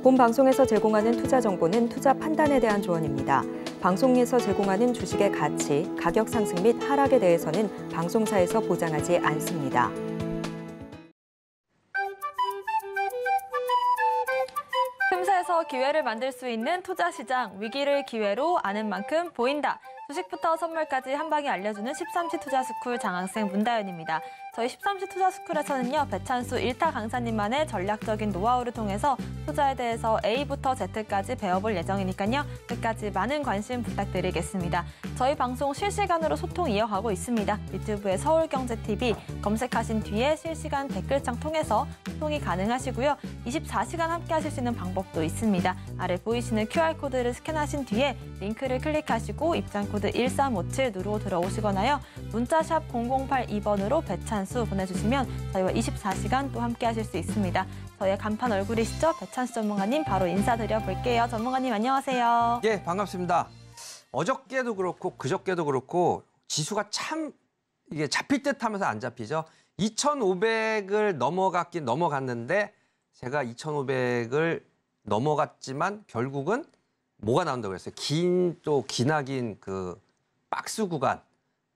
본 방송에서 제공하는 투자 정보는 투자 판단에 대한 조언입니다. 방송에서 제공하는 주식의 가치, 가격 상승 및 하락에 대해서는 방송사에서 보장하지 않습니다. 틈새에서 기회를 만들 수 있는 투자 시장, 위기를 기회로 아는 만큼 보인다. 주식부터 선물까지 한 방에 알려주는 13시 투자스쿨 장학생 문다연입니다. 저희 13시 투자스쿨에서는요, 배찬수 1타 강사님만의 전략적인 노하우를 통해서 투자에 대해서 A부터 Z까지 배워볼 예정이니까요. 끝까지 많은 관심 부탁드리겠습니다. 저희 방송 실시간으로 소통 이어가고 있습니다. 유튜브에 서울경제TV 검색하신 뒤에 실시간 댓글창 통해서 소통이 가능하시고요. 24시간 함께 하실 수 있는 방법도 있습니다. 아래 보이시는 QR코드를 스캔하신 뒤에 링크를 클릭하시고 입장코드 1357 누르고 들어오시거나요. 문자샵 0082번으로 배찬수 보내주시면 저희와 24시간 또 함께 하실 수 있습니다. 저희의 간판 얼굴이시죠? 배찬수 전문가님 바로 인사드려 볼게요. 전문가님 안녕하세요. 예, 반갑습니다. 어저께도 그렇고 그저께도 그렇고 지수가 참 이게 잡힐 듯 하면서 안 잡히죠. 2,500을 넘어갔긴 넘어갔는데 제가 2,500을 넘어갔지만 결국은 뭐가 나온다고 했어요? 기나긴 그 박스 구간.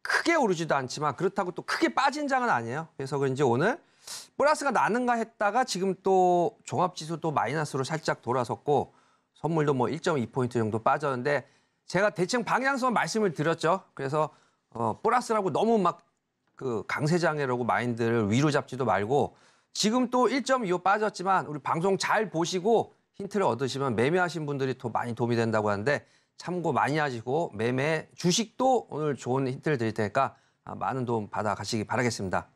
크게 오르지도 않지만 그렇다고 또 크게 빠진 장은 아니에요. 그래서 그런지 오늘 플러스가 나는가 했다가 지금 또 종합지수 또 마이너스로 살짝 돌아섰고 선물도 뭐 1.2포인트 정도 빠졌는데 제가 대충 방향성 말씀을 드렸죠. 그래서 플러스라고 너무 막 그 강세장애라고 마인드를 위로 잡지도 말고 지금 또 1.25 빠졌지만 우리 방송 잘 보시고 힌트를 얻으시면 매매하신 분들이 더 많이 도움이 된다고 하는데 참고 많이 하시고 매매 주식도 오늘 좋은 힌트를 드릴 테니까 많은 도움 받아가시기 바라겠습니다.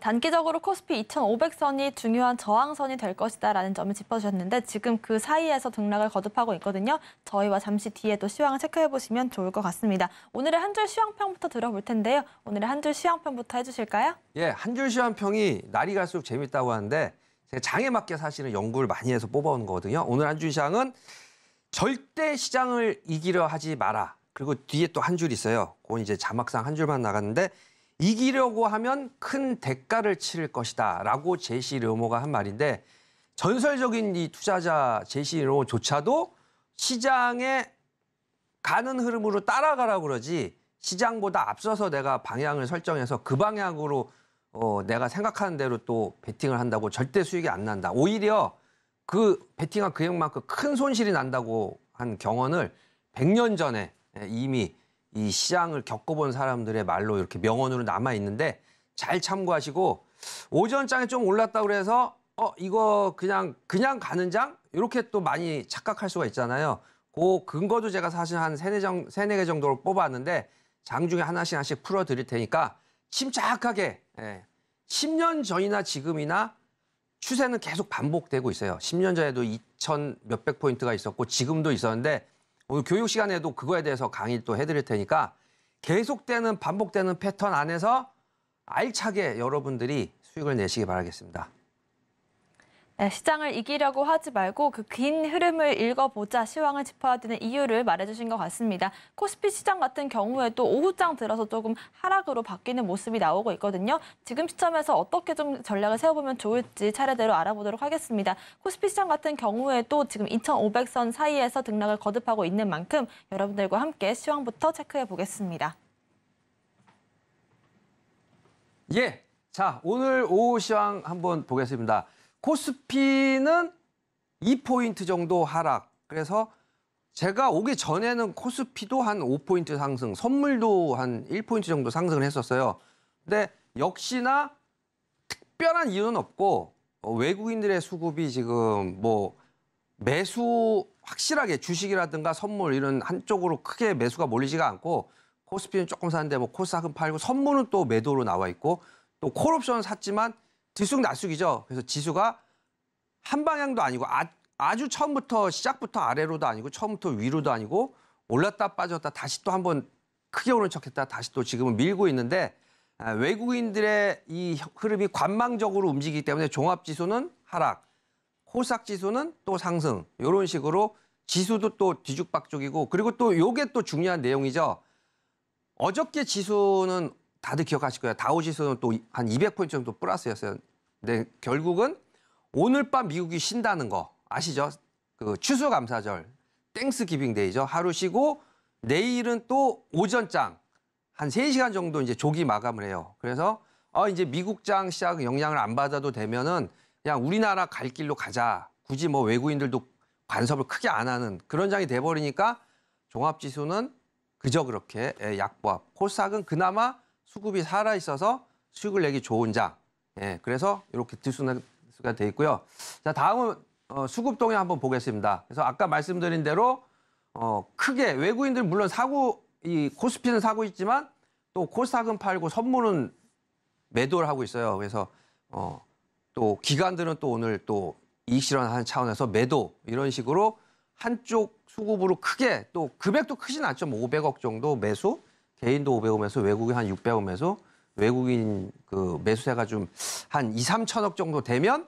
단기적으로 코스피 2,500선이 중요한 저항선이 될 것이다라는 점을 짚어주셨는데 지금 그 사이에서 등락을 거듭하고 있거든요. 저희와 잠시 뒤에 또 시황을 체크해보시면 좋을 것 같습니다. 오늘의 한 줄 시황평부터 들어볼 텐데요. 오늘의 한 줄 시황평부터 해주실까요? 예, 한 줄 시황평이 날이 갈수록 재밌다고 하는데 제가 장에 맞게 사실은 연구를 많이 해서 뽑아오는 거거든요. 오늘 한 줄 시황은 절대 시장을 이기려 하지 마라. 그리고 뒤에 또 한 줄 있어요. 그건 이제 자막상 한 줄만 나갔는데 이기려고 하면 큰 대가를 치를 것이다 라고 제시 르모가 한 말인데 전설적인 이 투자자 제시 르모조차도 시장에 가는 흐름으로 따라가라고 그러지 시장보다 앞서서 내가 방향을 설정해서 그 방향으로 내가 생각하는 대로 또 베팅을 한다고 절대 수익이 안 난다. 오히려 그 베팅한 금액만큼 큰 손실이 난다고 한 경언을 100년 전에 이미 이 시장을 겪어본 사람들의 말로 이렇게 명언으로 남아있는데 잘 참고하시고 오전장에 좀 올랐다고 그래서 이거 그냥 가는 장? 이렇게 또 많이 착각할 수가 있잖아요. 그 근거도 제가 사실 한 세네 개 정도로 뽑았는데 장중에 하나씩 풀어드릴 테니까 침착하게 10년 전이나 지금이나 추세는 계속 반복되고 있어요. 10년 전에도 2,000 몇백 포인트가 있었고 지금도 있었는데 오늘 교육 시간에도 그거에 대해서 강의 또 해드릴 테니까 계속되는 반복되는 패턴 안에서 알차게 여러분들이 수익을 내시기 바라겠습니다. 네, 시장을 이기려고 하지 말고 그 긴 흐름을 읽어보자 시황을 짚어야 되는 이유를 말해주신 것 같습니다. 코스피 시장 같은 경우에도 오후장 들어서 조금 하락으로 바뀌는 모습이 나오고 있거든요. 지금 시점에서 어떻게 좀 전략을 세워보면 좋을지 차례대로 알아보도록 하겠습니다. 코스피 시장 같은 경우에도 지금 2,500선 사이에서 등락을 거듭하고 있는 만큼 여러분들과 함께 시황부터 체크해 보겠습니다. 예, 자 오늘 오후 시황 한번 보겠습니다. 코스피는 2포인트 정도 하락. 그래서 제가 오기 전에는 코스피도 한 5포인트 상승, 선물도 한 1포인트 정도 상승을 했었어요. 근데 역시나 특별한 이유는 없고 외국인들의 수급이 지금 뭐 매수 확실하게 주식이라든가 선물 이런 한쪽으로 크게 매수가 몰리지가 않고 코스피는 조금 사는데 뭐 코스닥은 팔고 선물은 또 매도로 나와 있고 또 콜옵션 샀지만 들쑥날쑥이죠. 그래서 지수가 한 방향도 아니고 아주 처음부터 시작부터 아래로도 아니고 처음부터 위로도 아니고 올랐다 빠졌다 다시 또 한번 크게 오른 척했다 다시 또 지금은 밀고 있는데 외국인들의 이 흐름이 관망적으로 움직이기 때문에 종합지수는 하락, 코스닥지수는 또 상승 이런 식으로 지수도 또 뒤죽박죽이고 그리고 또 요게 또 중요한 내용이죠. 어저께 지수는 다들 기억하실 거예요. 다우지수는 또 한 200포인트 정도 플러스였어요. 근데 결국은 오늘 밤 미국이 쉰다는 거 아시죠? 그 추수감사절, 땡스기빙데이죠. 하루 쉬고 내일은 또 오전장 한 3시간 정도 이제 조기 마감을 해요. 그래서 이제 미국장 시작 영향을 안 받아도 되면은 그냥 우리나라 갈 길로 가자. 굳이 뭐 외국인들도 간섭을 크게 안 하는 그런 장이 돼버리니까 종합지수는 그저 그렇게 약보합. 코스닥은 그나마 수급이 살아있어서 수익을 내기 좋은 장. 예, 그래서 이렇게 들수가 돼 있고요. 자, 다음은 수급 동향 한번 보겠습니다. 그래서 아까 말씀드린 대로 크게 외국인들 물론 이 코스피는 사고 있지만 또 코스닥은 팔고 선물은 매도를 하고 있어요. 그래서 또 기관들은 또 오늘 또 이익 실현하는 차원에서 매도 이런 식으로 한쪽 수급으로 크게 또 금액도 크진 않죠. 뭐 500억 정도 매수, 개인도 500억 매수, 외국인 한 600억 매수, 외국인 그 매수세가 좀 한 2, 3천억 정도 되면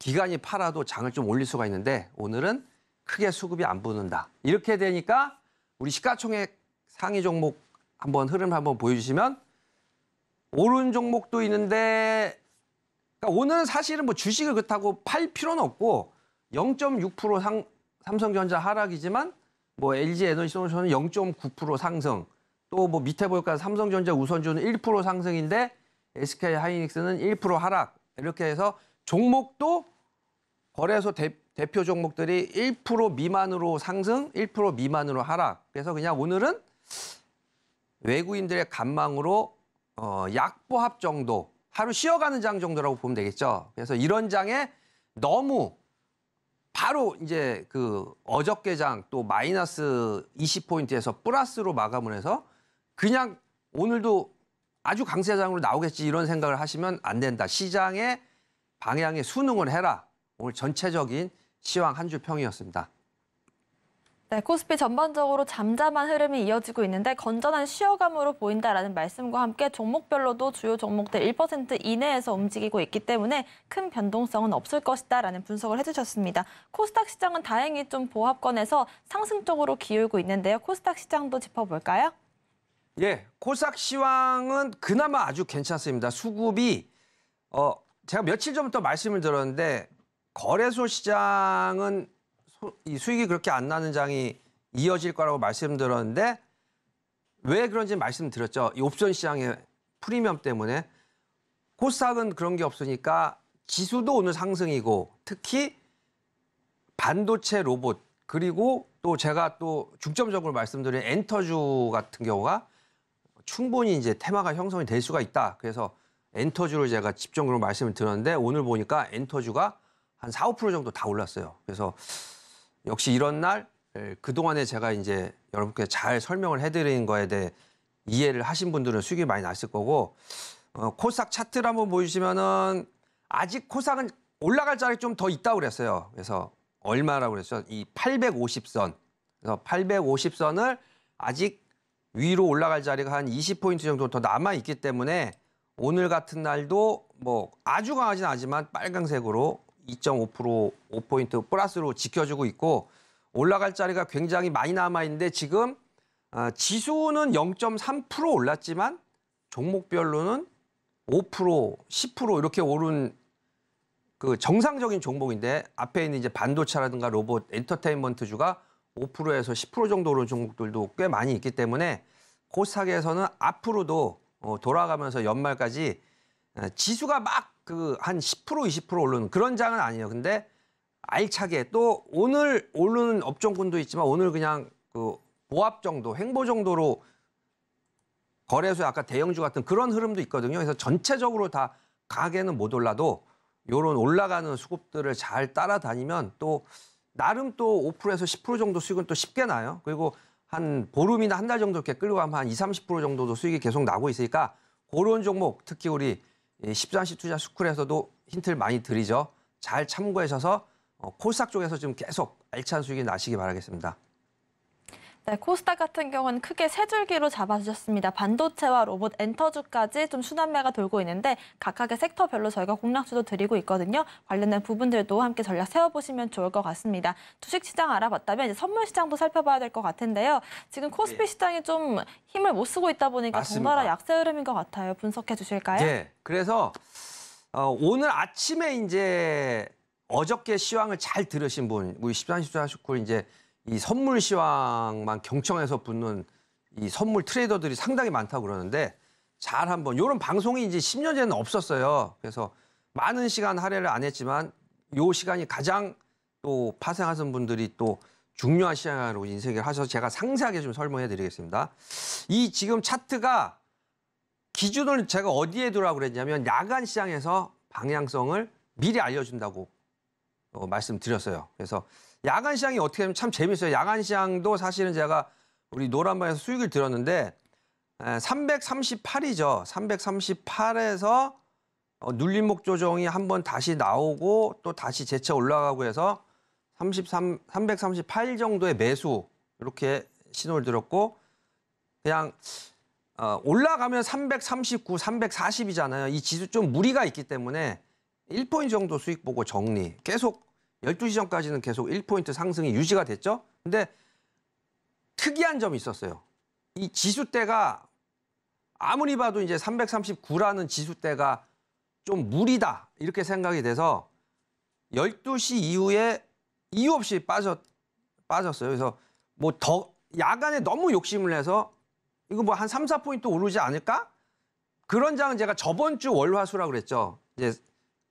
기관이 팔아도 장을 좀 올릴 수가 있는데 오늘은 크게 수급이 안 붙는다. 이렇게 되니까 우리 시가총액 상위 종목 흐름 한번 보여주시면 오른 종목도 있는데 그러니까 오늘은 사실은 뭐 주식을 그렇다고 팔 필요는 없고 0.6% 삼성전자 하락이지만 뭐 LG 에너지솔루션은 0.9% 상승 또 뭐 밑에 보니까 삼성전자 우선주는 1% 상승인데 SK 하이닉스는 1% 하락 이렇게 해서 종목도 거래소 대표 종목들이 1% 미만으로 상승, 1% 미만으로 하락. 그래서 그냥 오늘은 외국인들의 간망으로 약보합 정도, 하루 쉬어가는 장 정도라고 보면 되겠죠. 그래서 이런 장에 너무 바로 이제 그 어저께 장 또 마이너스 20포인트에서 플러스로 마감을 해서 그냥 오늘도 아주 강세장으로 나오겠지 이런 생각을 하시면 안 된다. 시장의 방향에 순응을 해라. 오늘 전체적인 시황 한 줄 평이었습니다. 네, 코스피 전반적으로 잠잠한 흐름이 이어지고 있는데 건전한 쉬어감으로 보인다라는 말씀과 함께 종목별로도 주요 종목들 1% 이내에서 움직이고 있기 때문에 큰 변동성은 없을 것이다라는 분석을 해주셨습니다. 코스닥 시장은 다행히 좀 보합권에서 상승 쪽으로 기울고 있는데요. 코스닥 시장도 짚어볼까요? 예, 코스닥 시황은 그나마 아주 괜찮습니다. 수급이 제가 며칠 전부터 말씀을 드렸는데 거래소 시장은 이 수익이 그렇게 안 나는 장이 이어질 거라고 말씀드렸는데 왜 그런지 말씀드렸죠. 이 옵션 시장의 프리미엄 때문에 코스닥은 그런 게 없으니까 지수도 오늘 상승이고 특히 반도체 로봇 그리고 또 제가 또 중점적으로 말씀드린 엔터주 같은 경우가 충분히 이제 테마가 형성이 될 수가 있다. 그래서 엔터주를 제가 집중적으로 말씀을 드렸는데 오늘 보니까 엔터주가 한 4, 5% 정도 다 올랐어요. 그래서 역시 이런 날 그동안에 제가 이제 여러분께 잘 설명을 해드린 거에 대해 이해를 하신 분들은 수익이 많이 났을 거고 코스닥 차트를 한번 보여주시면은 아직 코스닥은 올라갈 자리 좀 더 있다고 그랬어요. 그래서 얼마라고 그랬어요? 이 850선. 그래서 850선을 아직 위로 올라갈 자리가 한 20포인트 정도 더 남아 있기 때문에 오늘 같은 날도 뭐 아주 강하진 않지만 빨강색으로 2.5% 5포인트 플러스로 지켜주고 있고 올라갈 자리가 굉장히 많이 남아 있는데 지금 지수는 0.3% 올랐지만 종목별로는 5%, 10% 이렇게 오른 그 정상적인 종목인데 앞에 있는 이제 반도체라든가 로봇, 엔터테인먼트주가 5%에서 10% 정도 오른 종목들도 꽤 많이 있기 때문에 코스닥에서는 앞으로도 돌아가면서 연말까지 지수가 막 그 한 10%, 20% 오르는 그런 장은 아니에요. 근데 알차게 또 오늘 오르는 업종군도 있지만 오늘 그냥 그 보합 정도, 횡보 정도로 거래소 아까 대형주 같은 그런 흐름도 있거든요. 그래서 전체적으로 다 강하게는 못 올라도 이런 올라가는 수급들을 잘 따라다니면 또 나름 또 5%에서 10% 정도 수익은 또 쉽게 나요. 그리고 한 보름이나 한 달 정도 이렇게 끌고 가면 한 20, 30% 정도도 수익이 계속 나고 있으니까 그런 종목 특히 우리 13시 투자 스쿨에서도 힌트를 많이 드리죠. 잘 참고하셔서 코스닥 쪽에서 지금 계속 알찬 수익이 나시기 바라겠습니다. 네, 코스닥 같은 경우는 크게 세 줄기로 잡아주셨습니다. 반도체와 로봇, 엔터주까지 좀 순환매가 돌고 있는데 각각의 섹터별로 저희가 공략주도 드리고 있거든요. 관련된 부분들도 함께 전략 세워보시면 좋을 것 같습니다. 주식시장 알아봤다면 이제 선물시장도 살펴봐야 될 것 같은데요. 지금 코스피 시장이 좀 힘을 못 쓰고 있다 보니까 맞습니다. 덩달아 약세 흐름인 것 같아요. 분석해 주실까요? 네, 그래서 오늘 아침에 이제 어저께 시황을 잘 들으신 분, 우리 13시 이제 이 선물 시황만 경청해서 붙는 이 선물 트레이더들이 상당히 많다고 그러는데 잘 한번 이런 방송이 이제 10년 전에는 없었어요. 그래서 많은 시간 할애를 안 했지만 요 시간이 가장 또 파생하신 분들이 또 중요한 시간으로 인식을 하셔서 제가 상세하게 좀 설명해 드리겠습니다. 이 지금 차트가 기준을 제가 어디에 두라고 그랬냐면 야간 시장에서 방향성을 미리 알려준다고 말씀드렸어요. 그래서 야간 시장이 어떻게 하면 참 재밌어요. 야간 시장도 사실은 제가 우리 노란방에서 수익을 들었는데 338이죠. 338에서 눌림목 조정이 한번 다시 나오고 또 다시 재차 올라가고 해서 338 정도의 매수 이렇게 신호를 들었고 그냥 올라가면 339, 340이잖아요. 이 지수 좀 무리가 있기 때문에 1포인트 정도 수익 보고 정리. 계속 12시 전까지는 계속 1포인트 상승이 유지가 됐죠. 근데 특이한 점이 있었어요. 이 지수대가 아무리 봐도 이제 339라는 지수대가 좀 무리다 이렇게 생각이 돼서 12시 이후에 이유 없이 빠졌어요. 그래서 뭐 더 야간에 너무 욕심을 내서 이거 뭐 한 3, 4포인트 오르지 않을까? 그런 장은 제가 저번 주 월화수라고 그랬죠. 이제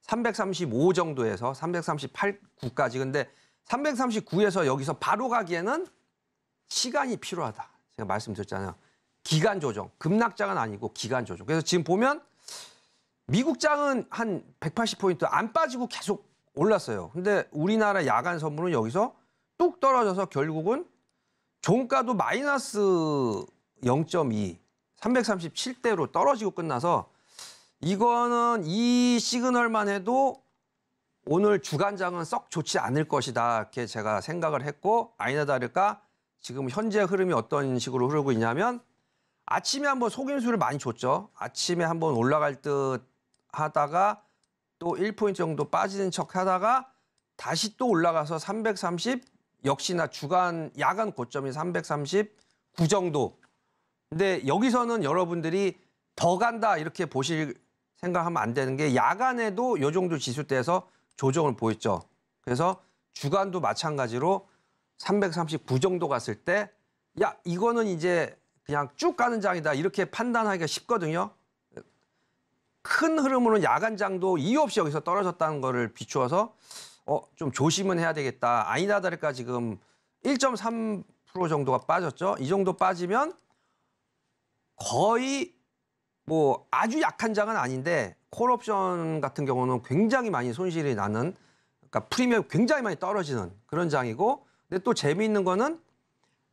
335 정도에서 338, 9까지. 근데 339에서 여기서 바로 가기에는 시간이 필요하다. 제가 말씀드렸잖아요. 기간 조정. 급락장은 아니고 기간 조정. 그래서 지금 보면 미국장은 한 180포인트 안 빠지고 계속 올랐어요. 근데 우리나라 야간 선물은 여기서 뚝 떨어져서 결국은 종가도 마이너스 0.2, 337대로 떨어지고 끝나서 이거는 이 시그널만 해도 오늘 주간장은 썩 좋지 않을 것이다. 이렇게 제가 생각을 했고 아니나 다를까 지금 현재 흐름이 어떤 식으로 흐르고 있냐면 아침에 한번 속임수를 많이 줬죠. 아침에 한번 올라갈 듯 하다가 또 1포인트 정도 빠지는 척 하다가 다시 또 올라가서 330 역시나 야간 고점이 339 정도. 근데 여기서는 여러분들이 더 간다 이렇게 보실 생각하면 안 되는 게 야간에도 이 정도 지수대에서 조정을 보였죠. 그래서 주간도 마찬가지로 339 정도 갔을 때 야 이거는 이제 그냥 쭉 가는 장이다 이렇게 판단하기가 쉽거든요. 큰 흐름으로는 야간장도 이유 없이 여기서 떨어졌다는 거를 비추어서 좀 조심은 해야 되겠다. 아니나 다를까 지금 1.3% 정도가 빠졌죠. 이 정도 빠지면 거의 뭐 아주 약한 장은 아닌데 콜옵션 같은 경우는 굉장히 많이 손실이 나는 그러니까 프리미엄이 굉장히 많이 떨어지는 그런 장이고 근데 또 재미있는 거는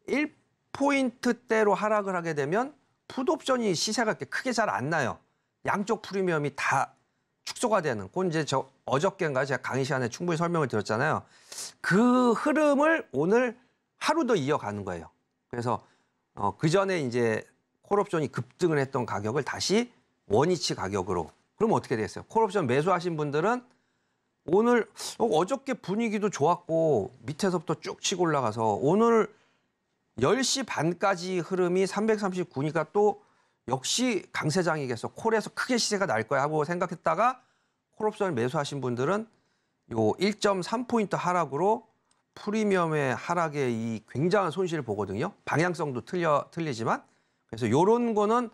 1포인트대로 하락을 하게 되면 풋옵션이 시세가 그렇게 크게 잘 안 나요. 양쪽 프리미엄이 다 축소가 되는. 그건 이제 저 어저께인가 제가 강의 시간에 충분히 설명을 드렸잖아요. 그 흐름을 오늘 하루 더 이어가는 거예요. 그래서 그 전에 이제 콜옵션이 급등을 했던 가격을 다시 원위치 가격으로. 그러면 어떻게 되겠어요? 콜옵션 매수하신 분들은 오늘 어저께 분위기도 좋았고 밑에서부터 쭉 치고 올라가서 오늘 10시 반까지 흐름이 339니까 또 역시 강세장이겠어. 콜에서 크게 시세가 날 거야 하고 생각했다가 콜옵션을 매수하신 분들은 요 1.3포인트 하락으로 프리미엄의 하락에 이 굉장한 손실을 보거든요. 방향성도 틀리지만. 그래서 요런 거는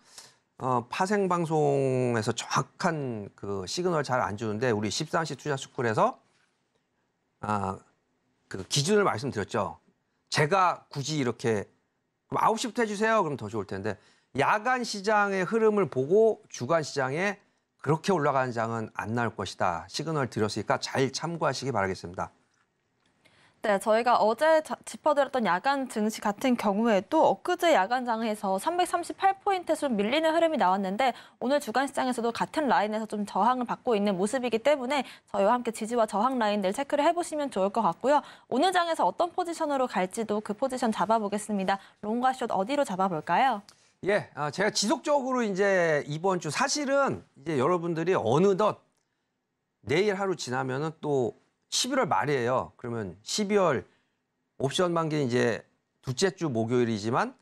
파생 방송에서 정확한 그 시그널 잘 안 주는데 우리 13시 투자 스쿨에서 그 기준을 말씀드렸죠. 제가 굳이 이렇게 그럼 9시부터 해주세요. 그럼 더 좋을 텐데 야간 시장의 흐름을 보고 주간 시장에 그렇게 올라가는 장은 안 나올 것이다. 시그널 드렸으니까 잘 참고하시기 바라겠습니다. 네, 저희가 어제 짚어드렸던 야간 증시 같은 경우에도 엊그제 야간장에서 338포인트 좀 밀리는 흐름이 나왔는데 오늘 주간 시장에서도 같은 라인에서 좀 저항을 받고 있는 모습이기 때문에 저희와 함께 지지와 저항 라인들 체크를 해보시면 좋을 것 같고요. 오늘 장에서 어떤 포지션으로 갈지도 그 포지션 잡아보겠습니다. 롱과 숏 어디로 잡아볼까요? 예, 제가 지속적으로 이제 이번 주 사실은 이제 여러분들이 어느덧 내일 하루 지나면은 또 11월 말이에요. 그러면 12월 옵션 만기 이제 둘째 주 목요일이지만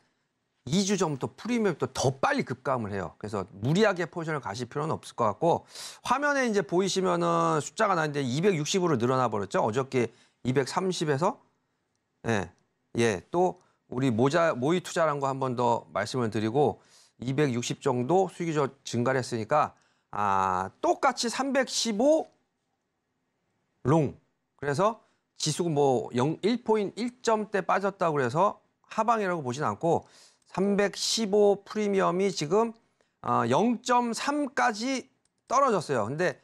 2주 전부터 프리미엄이 또 더 빨리 급감을 해요. 그래서 무리하게 포지션을 가실 필요는 없을 것 같고 화면에 이제 보이시면은 숫자가 나는데 260으로 늘어나 버렸죠. 어저께 230에서 또 우리 모의 투자란 거 한 번 더 말씀을 드리고 260 정도 수익이 증가를 했으니까 똑같이 315 롱. 그래서 지수가 뭐 1포인트 1점대 빠졌다고 그래서 하방이라고 보진 않고 315 프리미엄이 지금 0.3까지 떨어졌어요. 근데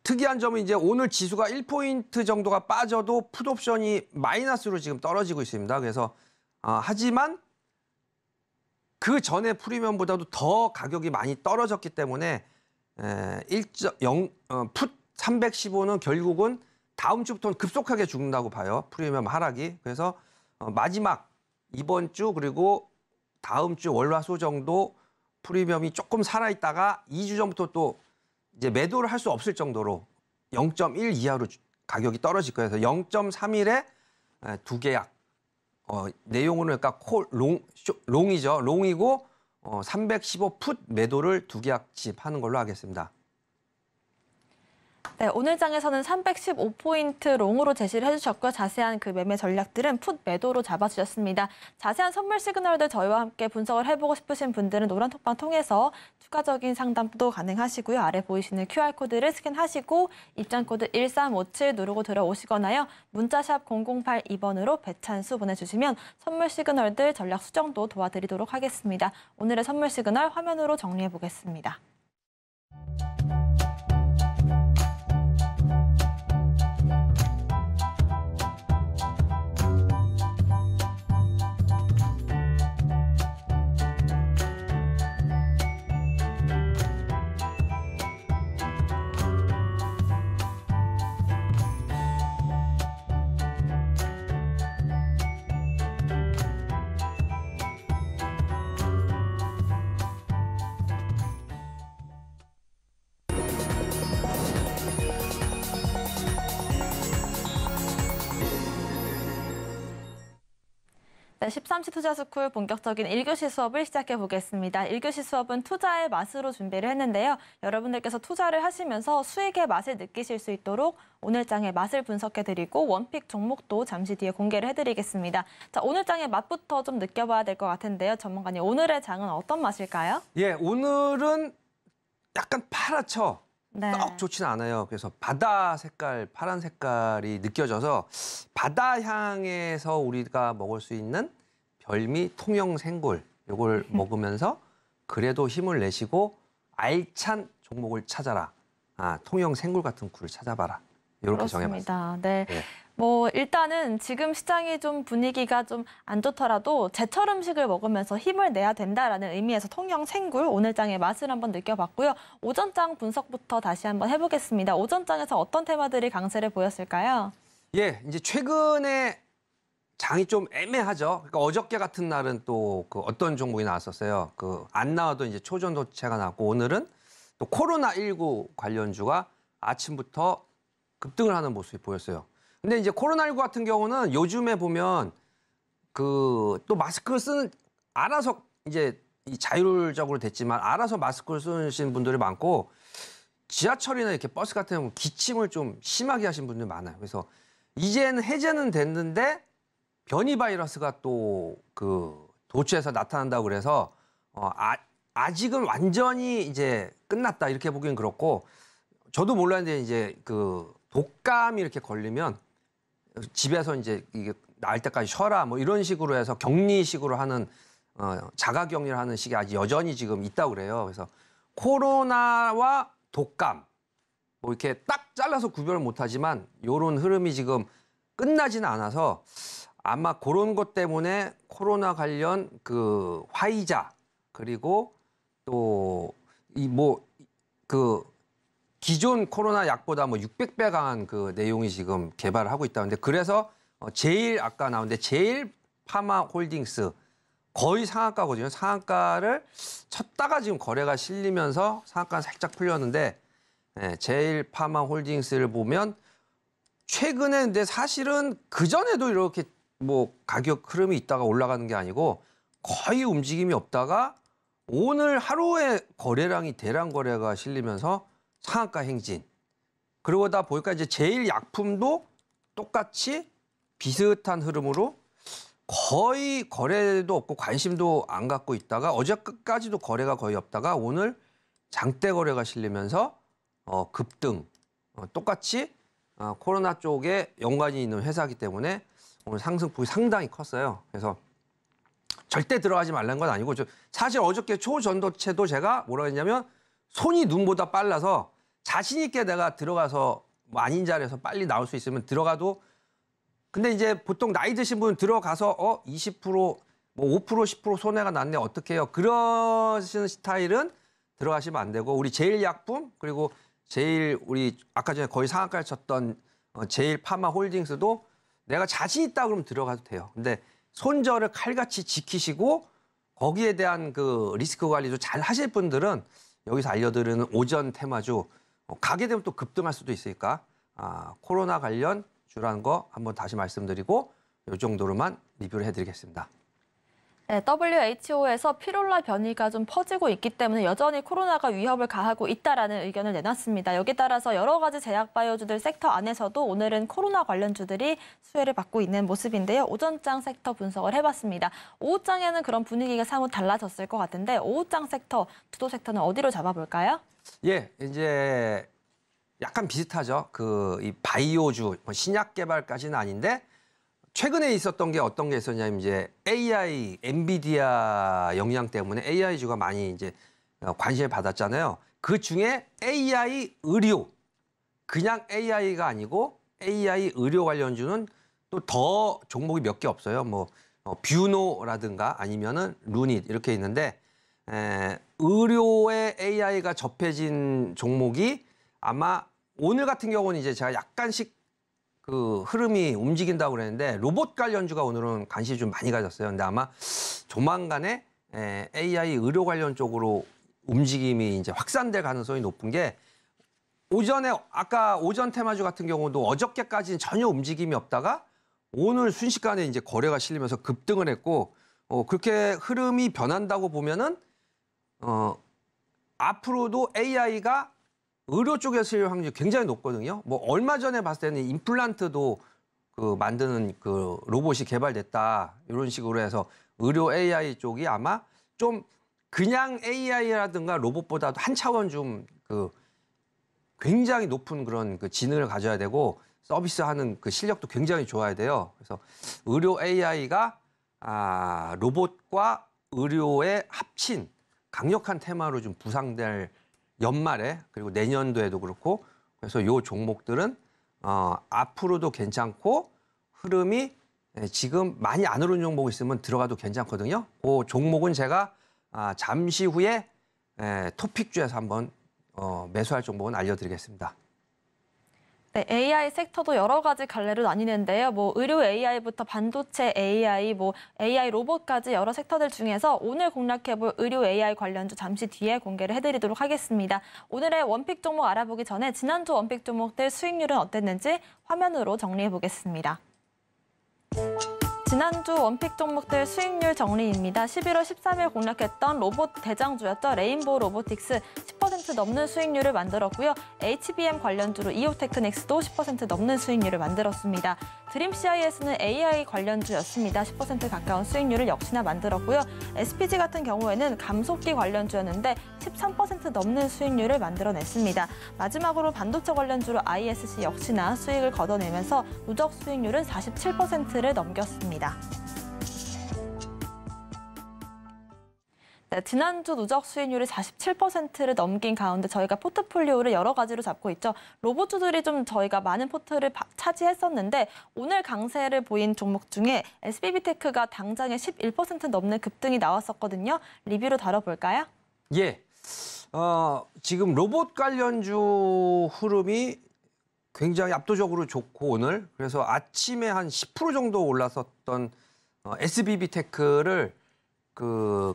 특이한 점은 이제 오늘 지수가 1포인트 정도가 빠져도 풋옵션이 마이너스로 지금 떨어지고 있습니다. 그래서 하지만 그 전에 프리미엄보다도 더 가격이 많이 떨어졌기 때문에 풋 315는 결국은 다음 주부터는 급속하게 죽는다고 봐요. 프리미엄 하락이. 그래서 마지막 이번 주 그리고 다음 주 월화수 정도 프리미엄이 조금 살아있다가 2주 전부터 또 이제 매도를 할 수 없을 정도로 0.1 이하로 가격이 떨어질 거예요. 그래서 0.31에 두 계약. 내용으로는 그러니까 롱이죠. 롱이고 315 풋 매도를 두 계약씩 하는 걸로 하겠습니다. 네, 오늘 장에서는 315포인트 롱으로 제시를 해주셨고 자세한 그 매매 전략들은 풋 매도로 잡아주셨습니다. 자세한 선물 시그널들 저희와 함께 분석을 해보고 싶으신 분들은 노란 톡방 통해서 추가적인 상담도 가능하시고요. 아래 보이시는 QR코드를 스캔하시고 입장코드 1357 누르고 들어오시거나요. 문자샵 0082번으로 배찬수 보내주시면 선물 시그널들 전략 수정도 도와드리도록 하겠습니다. 오늘의 선물 시그널 화면으로 정리해보겠습니다. 네, 13시 투자스쿨 본격적인 1교시 수업을 시작해 보겠습니다. 1교시 수업은 투자의 맛으로 준비를 했는데요. 여러분들께서 투자를 하시면서 수익의 맛을 느끼실 수 있도록 오늘 장의 맛을 분석해드리고 원픽 종목도 잠시 뒤에 공개를 해드리겠습니다. 자, 오늘 장의 맛부터 좀 느껴봐야 될 것 같은데요. 전문가님, 오늘의 장은 어떤 맛일까요? 예, 오늘은 약간 파랗죠. 네. 썩 좋지는 않아요. 그래서 바다 색깔, 파란 색깔이 느껴져서 바다 향에서 우리가 먹을 수 있는 별미 통영생굴 이걸 먹으면서 그래도 힘을 내시고 알찬 종목을 찾아라. 통영생굴 같은 굴을 찾아봐라. 이렇게 정해봤습니다. 네. 네. 뭐 일단은 지금 시장이 좀 분위기가 좀 안 좋더라도 제철 음식을 먹으면서 힘을 내야 된다라는 의미에서 통영생굴 오늘 장의 맛을 한번 느껴봤고요. 오전장 분석부터 다시 한번 해보겠습니다. 오전장에서 어떤 테마들이 강세를 보였을까요? 예, 이제 최근에 장이 좀 애매하죠. 그러니까 어저께 같은 날은 또 그 어떤 종목이 나왔었어요. 그 안 나와도 이제 초전도체가 나왔고 오늘은 또 코로나19 관련주가 아침부터 급등을 하는 모습이 보였어요. 근데 이제 코로나19 같은 경우는 요즘에 보면 그 또 마스크를 쓰는 알아서 이제 자율적으로 됐지만 알아서 마스크를 쓰시는 분들이 많고 지하철이나 이렇게 버스 같은 경우 기침을 좀 심하게 하신 분들이 많아요. 그래서 이제는 해제는 됐는데 변이 바이러스가 또 그 도처에서 나타난다고 그래서 아직은 완전히 이제 끝났다 이렇게 보기는 그렇고 저도 몰랐는데 이제 그 독감이 이렇게 걸리면 집에서 이제 이게 나을 때까지 쉬어라 뭐 이런 식으로 해서 격리식으로 하는 자가 격리를 하는 식이 아직 여전히 지금 있다고 그래요. 그래서 코로나와 독감 뭐 이렇게 딱 잘라서 구별을 못하지만 이런 흐름이 지금 끝나지는 않아서 아마 그런 것 때문에 코로나 관련 그 화이자 그리고 또 이 뭐 그 기존 코로나 약보다 뭐 600배 강한 그 내용이 지금 개발을 하고 있다는데 그래서 제일 아까 나온데 제일 파마 홀딩스 거의 상한가거든요. 상한가를 쳤다가 지금 거래가 실리면서 상한가 살짝 풀렸는데 제일 파마 홀딩스를 보면 최근에 근데 사실은 그 전에도 이렇게 뭐 가격 흐름이 있다가 올라가는 게 아니고 거의 움직임이 없다가 오늘 하루에 거래량이 대량 거래가 실리면서 상한가 행진. 그러다 보니까 이제 제일 약품도 똑같이 비슷한 흐름으로 거의 거래도 없고 관심도 안 갖고 있다가 어제까지도 거래가 거의 없다가 오늘 장대 거래가 실리면서 급등. 똑같이 코로나 쪽에 연관이 있는 회사이기 때문에 오늘 상승폭이 상당히 컸어요. 그래서 절대 들어가지 말라는 건 아니고 사실 어저께 초전도체도 제가 뭐라 했냐면 손이 눈보다 빨라서 자신 있게 내가 들어가서 뭐 아닌 자리에서 빨리 나올 수 있으면 들어가도 근데 이제 보통 나이 드신 분은 들어가서 20% 뭐 5% 10% 손해가 났네 어떻게 해요? 그러시는 스타일은 들어가시면 안 되고 우리 제일약품 그리고 제일 우리 아까 전에 거의 상한가를 쳤던 제일파마홀딩스도 내가 자신 있다 그러면 들어가도 돼요. 근데 손절을 칼같이 지키시고 거기에 대한 그 리스크 관리도 잘 하실 분들은 여기서 알려드리는 오전 테마주 가게 되면 또 급등할 수도 있으니까 코로나 관련 주라는 거 한번 다시 말씀드리고 이 정도로만 리뷰를 해드리겠습니다. 네, WHO에서 피롤라 변이가 좀 퍼지고 있기 때문에 여전히 코로나가 위협을 가하고 있다라는 의견을 내놨습니다. 여기에 따라서 여러 가지 제약 바이오주들 섹터 안에서도 오늘은 코로나 관련주들이 수혜를 받고 있는 모습인데요. 오전장 섹터 분석을 해봤습니다. 오후장에는 그런 분위기가 사뭇 달라졌을 것 같은데 오후장 섹터, 투도 섹터는 어디로 잡아볼까요? 예, 이제 약간 비슷하죠. 이 바이오주, 신약 개발까지는 아닌데 최근에 있었던 게 어떤 게 있었냐면 이제 AI, 엔비디아 영향 때문에 AI주가 많이 이제 관심을 받았잖아요. 그 중에 AI 의료, 그냥 AI가 아니고 AI 의료 관련주는 또 더 종목이 몇 개 없어요. 뭐 뷰노라든가 아니면은 루닛 이렇게 있는데 의료에 AI가 접해진 종목이 아마 오늘 같은 경우는 이제 제가 약간씩 그 흐름이 움직인다고 그랬는데 로봇 관련주가 오늘은 관심이 좀 많이 가졌어요. 근데 아마 조만간에 AI 의료 관련 쪽으로 움직임이 이제 확산될 가능성이 높은 게 오전에 아까 오전 테마주 같은 경우도 어저께까지는 전혀 움직임이 없다가 오늘 순식간에 이제 거래가 실리면서 급등을 했고 그렇게 흐름이 변한다고 보면은 앞으로도 AI가 의료 쪽에 쓰일 확률이 굉장히 높거든요. 뭐 얼마 전에 봤을 때는 임플란트도 만드는 그 로봇이 개발됐다 이런 식으로 해서 의료 AI 쪽이 아마 좀 그냥 AI라든가 로봇보다도 한 차원 좀 굉장히 높은 그런 지능을 가져야 되고 서비스하는 그 실력도 굉장히 좋아야 돼요. 그래서 의료 AI가 로봇과 의료의 합친 강력한 테마로 좀 부상될 연말에 그리고 내년도에도 그렇고 그래서 요 종목들은 앞으로도 괜찮고 흐름이 지금 많이 안 오른 종목 있으면 들어가도 괜찮거든요. 그 종목은 제가 잠시 후에 토픽주에서 한번 매수할 종목은 알려드리겠습니다. 네, AI 섹터도 여러 가지 갈래로 나뉘는데요. 뭐 의료 AI부터 반도체 AI, 뭐 AI 로봇까지 여러 섹터들 중에서 오늘 공략해볼 의료 AI 관련주 잠시 뒤에 공개를 해드리도록 하겠습니다. 오늘의 원픽 종목 알아보기 전에 지난주 원픽 종목들 수익률은 어땠는지 화면으로 정리해 보겠습니다. 지난주 원픽 종목들 수익률 정리입니다. 11월 13일 공략했던 로봇 대장주였죠. 레인보우 로보틱스 10% 넘는 수익률을 만들었고요. HBM 관련주로 이오테크닉스도 10% 넘는 수익률을 만들었습니다. 드림CIS는 AI 관련주였습니다. 10% 가까운 수익률을 역시나 만들었고요. SPG 같은 경우에는 감속기 관련주였는데 13% 넘는 수익률을 만들어냈습니다. 마지막으로 반도체 관련주로 ISC 역시나 수익을 걷어내면서 누적 수익률은 47%를 넘겼습니다. 네, 지난주 누적 수익률이 47%를 넘긴 가운데 저희가 포트폴리오를 여러 가지로 잡고 있죠. 로봇주들이 좀 저희가 많은 포트를 차지했었는데 오늘 강세를 보인 종목 중에 SBB테크가 당장에 11% 넘는 급등이 나왔었거든요. 리뷰로 다뤄볼까요? 예, 지금 로봇 관련주 흐름이 굉장히 압도적으로 좋고 오늘 그래서 아침에 한 10% 정도 올랐었던 SBB테크를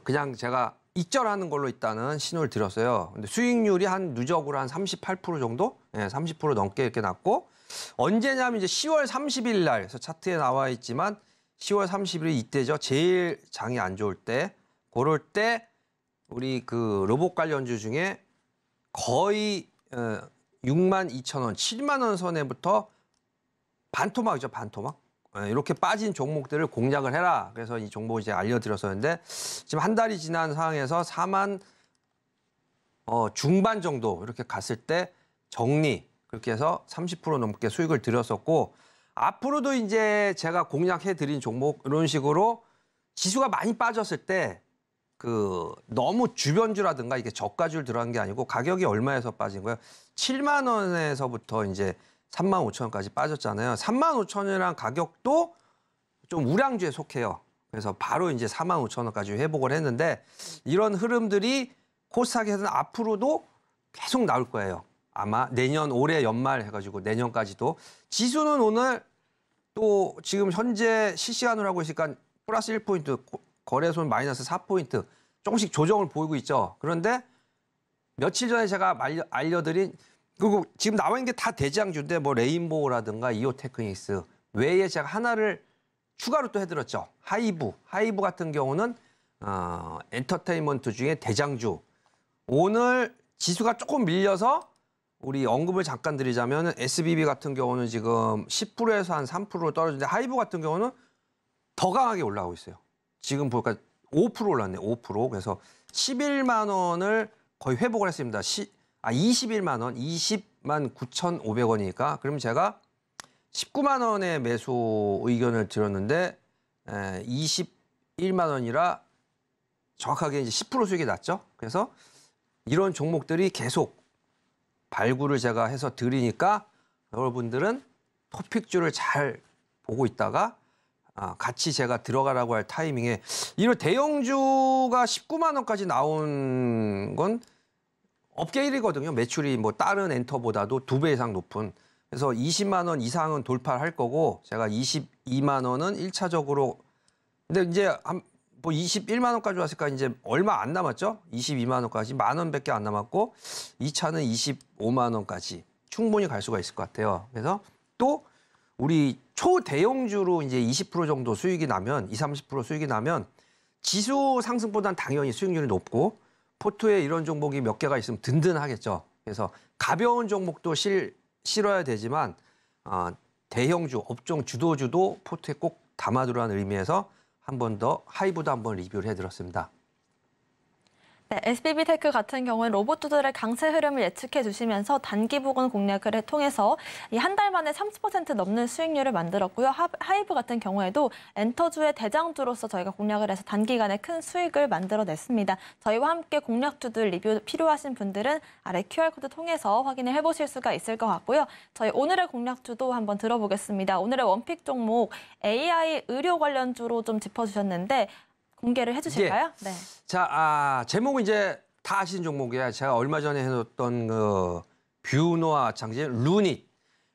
그냥 제가 익절하는 걸로 일단은 신호를 드렸어요. 근데 수익률이 한 누적으로 한 38% 정도, 30% 넘게 이렇게 났고 언제냐면 이제 10월 30일 날, 그래서 차트에 나와 있지만 10월 30일 이때죠. 제일 장이 안 좋을 때. 그럴 때 우리 그 로봇 관련주 중에 거의 62,000원, 7만 원 선에부터 반토막이죠, 반토막. 이렇게 빠진 종목들을 공략을 해라. 그래서 이 종목을 이제 알려드렸었는데 지금 한 달이 지난 상황에서 4만 중반 정도 이렇게 갔을 때 정리 그렇게 해서 30% 넘게 수익을 드렸었고 앞으로도 이제 제가 공략해 드린 종목 이런 식으로 지수가 많이 빠졌을 때 그 너무 주변주라든가 이게 저가주를 들어간 게 아니고 가격이 얼마에서 빠진 거예요? 7만 원에서부터 이제 3만 5천 원까지 빠졌잖아요. 3만 5천 원이란 가격도 좀 우량주에 속해요. 그래서 바로 이제 4만 5천 원까지 회복을 했는데 이런 흐름들이 코스닥에서는 앞으로도 계속 나올 거예요. 아마 내년 올해 연말 해가지고 내년까지도. 지수는 오늘 또 지금 현재 실시간으로 하고 있으니까 플러스 1포인트, 거래소는 마이너스 4포인트 조금씩 조정을 보이고 있죠. 그런데 며칠 전에 제가 알려드린 그리고 지금 나와 있는 게 다 대장주인데 뭐 레인보우라든가 이오테크닉스 외에 제가 하나를 추가로 또 해드렸죠. 하이브 같은 경우는 엔터테인먼트 중에 대장주. 오늘 지수가 조금 밀려서 우리 언급을 잠깐 드리자면 SBB 같은 경우는 지금 10%에서 한 3% 떨어지는데 하이브 같은 경우는 더 강하게 올라가고 있어요. 지금 보니까 5% 올랐네요. 5%. 그래서 11만 원을 거의 회복을 했습니다. 21만 원, 20만 9,500원이니까 그럼 제가 19만 원의 매수 의견을 드렸는데 21만 원이라 정확하게 이제 10% 수익이 났죠. 그래서 이런 종목들이 계속 발굴을 제가 해서 드리니까 여러분들은 토픽주를 잘 보고 있다가 같이 제가 들어가라고 할 타이밍에 이런 대형주가 19만 원까지 나온 건 업계 1위거든요. 매출이 뭐 다른 엔터보다도 2배 이상 높은. 그래서 20만 원 이상은 돌파를 할 거고 제가 22만 원은 1차적으로 근데 이제 뭐 21만 원까지 왔으니까 이제 얼마 안 남았죠. 22만 원까지 10,000 원밖에 안 남았고 2차는 25만 원까지 충분히 갈 수가 있을 것 같아요. 그래서 또 우리 초대형주로 이제 20% 정도 수익이 나면 20-30% 수익이 나면 지수 상승보다는 당연히 수익률이 높고 포트에 이런 종목이 몇 개가 있으면 든든하겠죠. 그래서 가벼운 종목도 실어야 되지만 대형주, 업종 주도주도 포트에 꼭 담아두라는 의미에서 한 번 더 하이브도 한번 리뷰를 해드렸습니다. 네, SBB테크 같은 경우는 로봇주들의 강세 흐름을 예측해 주시면서 단기 부근 공략을 통해서 이 한 달 만에 30% 넘는 수익률을 만들었고요. 하이브 같은 경우에도 엔터주의 대장주로서 저희가 공략을 해서 단기간에 큰 수익을 만들어냈습니다. 저희와 함께 공략주들 리뷰 필요하신 분들은 아래 QR코드 통해서 확인을 해보실 수가 있을 것 같고요. 저희 오늘의 공략주도 한번 들어보겠습니다. 오늘의 원픽 종목 AI 의료 관련주로 좀 짚어주셨는데 공개를 해주실까요? 예. 네. 자, 제목은 이제 다 아시는 종목이야. 제가 얼마 전에 해놓았던 그 뷰노와 마찬가지 루닛.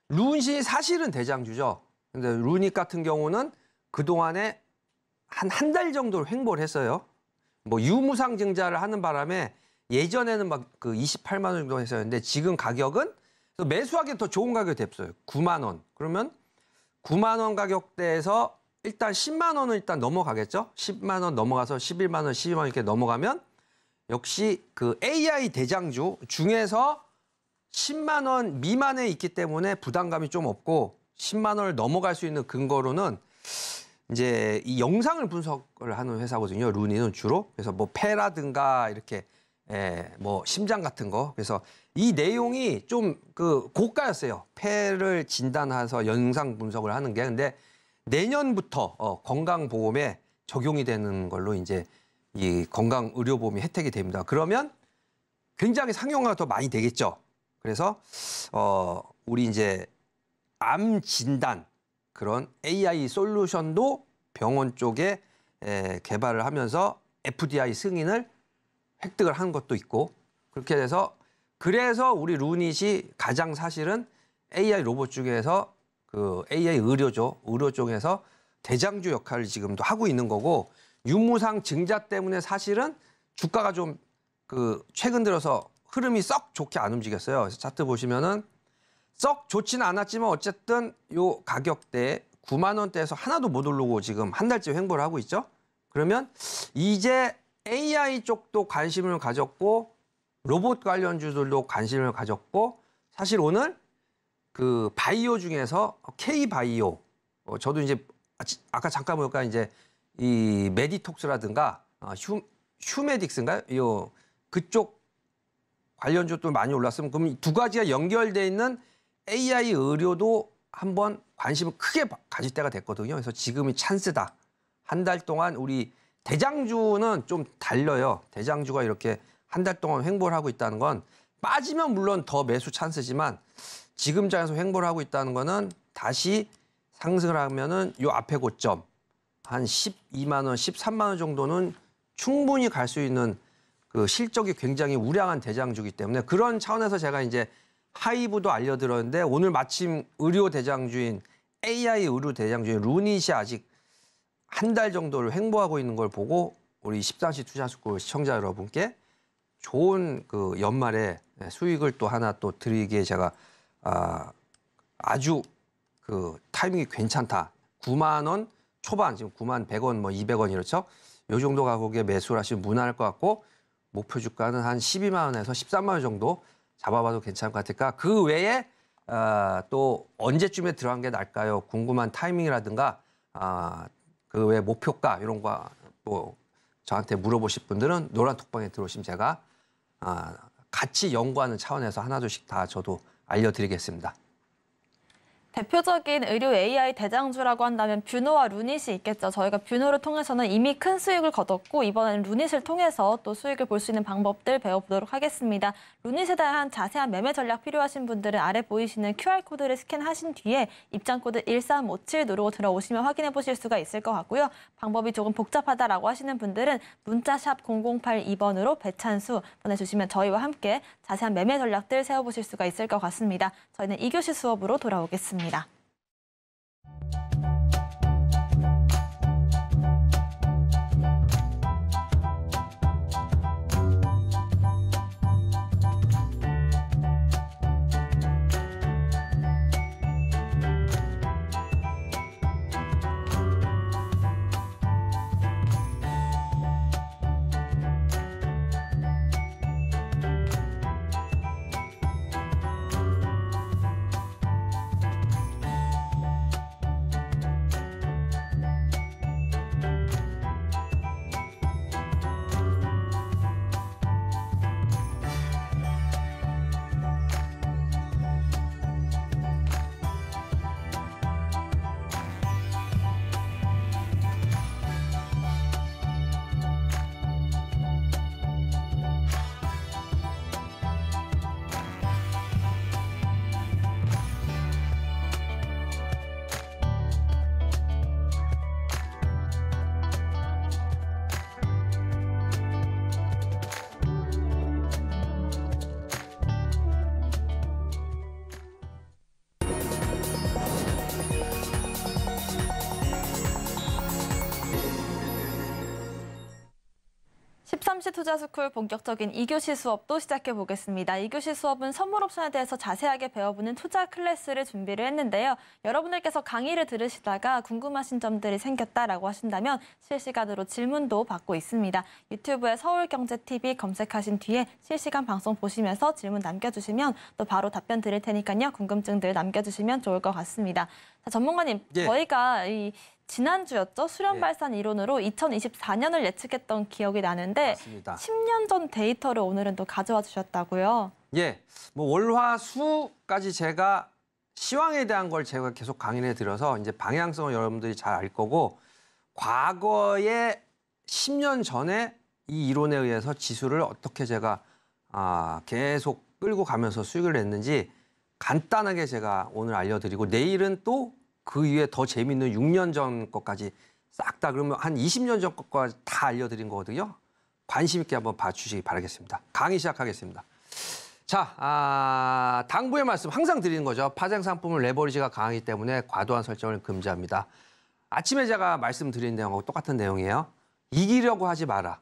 루닛이 사실은 대장주죠. 근데 루닛 같은 경우는 그동안에 한 달 정도 횡보를 했어요. 뭐 유무상 증자를 하는 바람에 예전에는 막 그 28만 원 정도 했었는데 지금 가격은 매수하기 더 좋은 가격이 됐어요. 9만 원. 그러면 9만 원 가격대에서 일단 10만 원은 일단 넘어가겠죠. 10만 원 넘어가서 11만 원, 12만 원 이렇게 넘어가면 역시 그 AI 대장주 중에서 10만 원 미만에 있기 때문에 부담감이 좀 없고 10만 원을 넘어갈 수 있는 근거로는 이제 이 영상을 분석을 하는 회사거든요. 루니는 주로. 그래서 뭐 폐라든가 이렇게 뭐 심장 같은 거. 그래서 이 내용이 좀 그 고가였어요. 폐를 진단해서 영상 분석을 하는 게. 근데 내년부터 건강보험에 적용이 되는 걸로 이제 이 건강의료보험이 혜택이 됩니다. 그러면 굉장히 상용화가 더 많이 되겠죠. 그래서 우리 이제 암 진단 그런 AI 솔루션도 병원 쪽에 개발을 하면서 FDI 승인을 획득을 한 것도 있고 그렇게 돼서 그래서 우리 루닛이 가장 사실은 AI 로봇 중에서 그 AI 의료죠. 의료 쪽에서 대장주 역할을 지금도 하고 있는 거고 유무상 증자 때문에 사실은 주가가 좀 그 최근 들어서 흐름이 썩 좋게 안 움직였어요. 그래서 차트 보시면은 썩 좋지는 않았지만 어쨌든 요 가격대 9만 원대에서 하나도 못 오르고 지금 한 달째 횡보를 하고 있죠. 그러면 이제 AI 쪽도 관심을 가졌고 로봇 관련주들도 관심을 가졌고 사실 오늘 그 바이오 중에서 K바이오 저도 이제 아까 잠깐 보니까 이제 이 메디톡스라든가 휴메딕스인가요? 요 그쪽 관련주도 많이 올랐으면 그럼 이 두 가지가 연결돼 있는 AI 의료도 한번 관심을 크게 가질 때가 됐거든요. 그래서 지금이 찬스다. 한 달 동안 우리 대장주는 좀 달려요. 대장주가 이렇게 한 달 동안 횡보를 하고 있다는 건 빠지면 물론 더 매수 찬스지만 지금 장에서 횡보를 하고 있다는 거는 다시 상승을 하면은 요 앞에 고점 한 12만 원, 13만 원 정도는 충분히 갈 수 있는 그 실적이 굉장히 우량한 대장주이기 때문에 그런 차원에서 제가 이제 하이브도 알려드렸는데 오늘 마침 의료 대장주인 AI 의료 대장주인 루닛이 아직 한 달 정도를 횡보하고 있는 걸 보고 우리 14시 투자스쿨 시청자 여러분께 좋은 그 연말에 수익을 또 하나 또 드리기에 제가 아주 그 타이밍이 괜찮다. 9만 원 초반 지금 9만 100원 뭐 200원 이렇죠. 요 정도 가격에 매수를 하시면 무난할 것 같고 목표 주가는 한 12만 원에서 13만 원 정도 잡아봐도 괜찮을 것 같으니까 그 외에 또 언제쯤에 들어간 게 나을까요? 궁금한 타이밍이라든가 그 외 목표가 이런 거 또 저한테 물어보실 분들은 노란 톡방에 들어오시면 제가 같이 연구하는 차원에서 하나둘씩 다 저도 알려드리겠습니다. 대표적인 의료 AI 대장주라고 한다면 뷰노와 루닛이 있겠죠. 저희가 뷰노를 통해서는 이미 큰 수익을 거뒀고 이번에는 루닛을 통해서 또 수익을 볼 수 있는 방법들 배워보도록 하겠습니다. 루닛에 대한 자세한 매매 전략 필요하신 분들은 아래 보이시는 QR코드를 스캔하신 뒤에 입장코드 1357 누르고 들어오시면 확인해 보실 수가 있을 것 같고요. 방법이 조금 복잡하다라고 하시는 분들은 문자샵 0082번으로 배찬수 보내주시면 저희와 함께 자세한 매매 전략들 세워보실 수가 있을 것 같습니다. 저희는 2교시 수업으로 돌아오겠습니다. 13시 투자스쿨 본격적인 2교시 수업도 시작해 보겠습니다. 2교시 수업은 선물 옵션에 대해서 자세하게 배워보는 투자 클래스를 준비를 했는데요. 여러분들께서 강의를 들으시다가 궁금하신 점들이 생겼다라고 하신다면 실시간으로 질문도 받고 있습니다. 유튜브에 서울경제TV 검색하신 뒤에 실시간 방송 보시면서 질문 남겨주시면 또 바로 답변 드릴 테니까요. 궁금증들 남겨주시면 좋을 것 같습니다. 자, 전문가님, 저희가 지난주였죠? 수렴발산 이론으로 2024년을 예측했던 기억이 나는데 맞습니다. 10년 전 데이터를 오늘은 또 가져와 주셨다고요? 예, 뭐 월화수까지 제가 시황에 대한 걸 제가 계속 강의를 해드려서 이제 방향성을 여러분들이 잘 알 거고 과거에 10년 전에 이 이론에 의해서 지수를 어떻게 제가 계속 끌고 가면서 수익을 냈는지 간단하게 제가 오늘 알려드리고 내일은 또 그 이후에 더 재밌는 6년 전 것까지 싹 다 그러면 한 20년 전 것까지 다 알려드린 거거든요. 관심 있게 한번 봐주시기 바라겠습니다. 강의 시작하겠습니다. 자, 당부의 말씀 항상 드리는 거죠. 파생 상품은 레버리지가 강하기 때문에 과도한 설정을 금지합니다. 아침에 제가 말씀드린 내용하고 똑같은 내용이에요. 이기려고 하지 마라.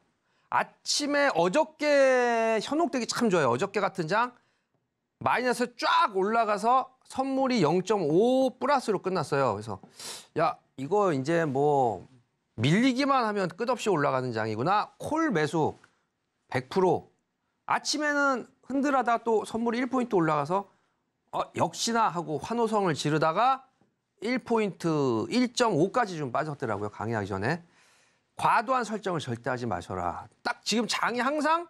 아침에 어저께 현혹되기 참 좋아요. 어저께 같은 장 마이너스 쫙 올라가서 선물이 0.5 플러스로 끝났어요. 그래서 야, 이거 이제 뭐 밀리기만 하면 끝없이 올라가는 장이구나. 콜 매수 100%. 아침에는 흔들하다 또 선물이 1포인트 올라가서 역시나 하고 환호성을 지르다가 1포인트 1.5까지 좀 빠졌더라고요. 강의하기 전에. 과도한 설정을 절대 하지 마셔라. 딱 지금 장이 항상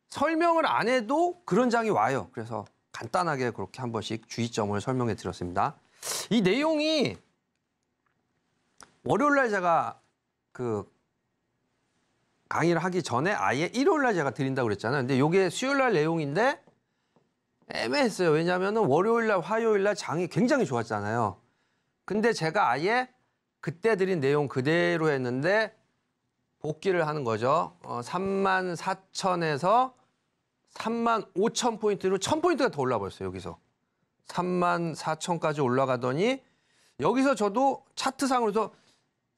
설명을 안 해도 그런 장이 와요. 그래서 간단하게 그렇게 한 번씩 주의점을 설명해 드렸습니다. 이 내용이 월요일 날 제가 그 강의를 하기 전에 아예 일요일 날 제가 드린다고 그랬잖아요. 근데 이게 수요일 날 내용인데 애매했어요. 왜냐하면 월요일 날, 화요일 날 장이 굉장히 좋았잖아요. 근데 제가 아예 그때 드린 내용 그대로 했는데 복귀를 하는 거죠. 34,000에서 35,000포인트로 1,000포인트가 더 올라버렸어요. 여기서. 34,000까지 올라가더니 여기서 저도 차트상으로서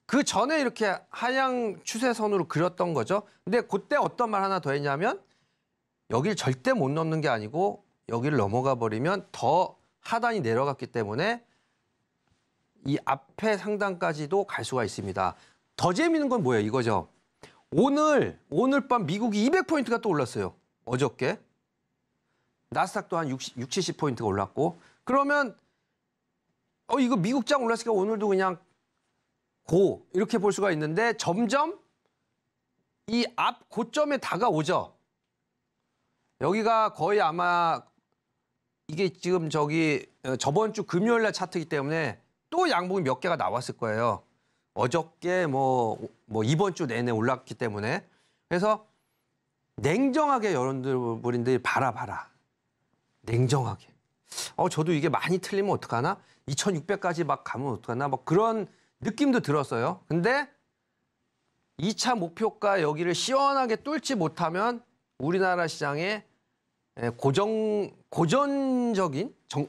그 전에 이렇게 하향 추세선으로 그렸던 거죠. 근데 그때 어떤 말 하나 더 했냐면 여길 절대 못 넘는 게 아니고 여기를 넘어가 버리면 더 하단이 내려갔기 때문에 이 앞에 상단까지도 갈 수가 있습니다. 더 재미있는 건 뭐예요? 이거죠. 오늘 밤 미국이 200포인트가 또 올랐어요. 어저께. 나스닥도 한 70포인트가 올랐고. 그러면 이거 미국장 올랐으니까 오늘도 그냥 고 이렇게 볼 수가 있는데 점점 이 앞 고점에 다가오죠. 여기가 거의 아마 이게 지금 저번 주 금요일 날 차트이기 때문에 또 양봉이 몇 개가 나왔을 거예요. 어저께 뭐 이번 주 내내 올랐기 때문에. 그래서 냉정하게 여러분들이 바라봐라. 냉정하게. 저도 이게 많이 틀리면 어떡하나? 2600까지 막 가면 어떡하나? 뭐 그런 느낌도 들었어요. 근데 2차 목표가 여기를 시원하게 뚫지 못하면 우리나라 시장의